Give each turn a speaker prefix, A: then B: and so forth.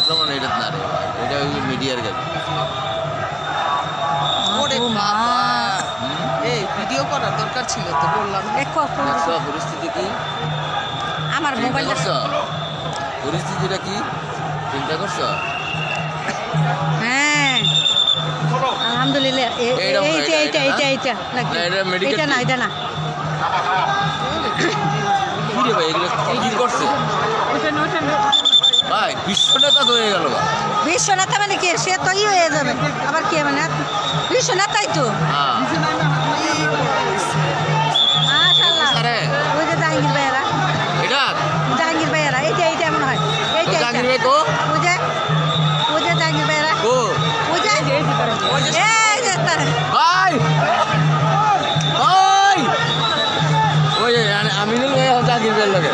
A: তারেক রহমান এটা না রে ভাই, এটা ওই মিডিয়ার গাড়ি।
B: ওরে বাবা, এই ভিডিও করার দরকার ছিল তো, বললাম
A: দেখছো পরিস্থিতি কি?
C: আমার
A: চিন্তা
C: মোবাইলটা
A: করছো পরিস্থিতিটা কি? চিন্তা করছো?
C: হ্যাঁ আলহামদুলিল্লাহ
A: এইটা মনে হয়,
C: এইটা
A: এটা,
C: এইটা
A: না, এটা medical
C: এটা না
A: team।
C: এটা না
A: কি রে ভাই, এগুলো কি করছে ভাই? বিশ্বনেতা তো হয়ে গেল ভাই।
C: বিশ্বনাথ মানে কি, সে তো ই হয়ে যাবে আবার কি মানে বিশ্বনাথাই তো
A: হ্যাঁ
C: মাশাআল্লাহ।
A: আরে
C: ওই যে জাহাঙ্গীর ভাইয়েরা,
A: এটা
C: জাহাঙ্গীর ভাইয়েরা এইটা এমন হয়, এইটা
A: জাহাঙ্গীর ভাই কো
C: ওই যে জাহাঙ্গীর ভাইয়েরা,
A: কো
C: ওই যে এই যে
A: ভাই ভাই ওই যে আমিনুল ভাই জাহাঙ্গীর ভাইয়ের লগে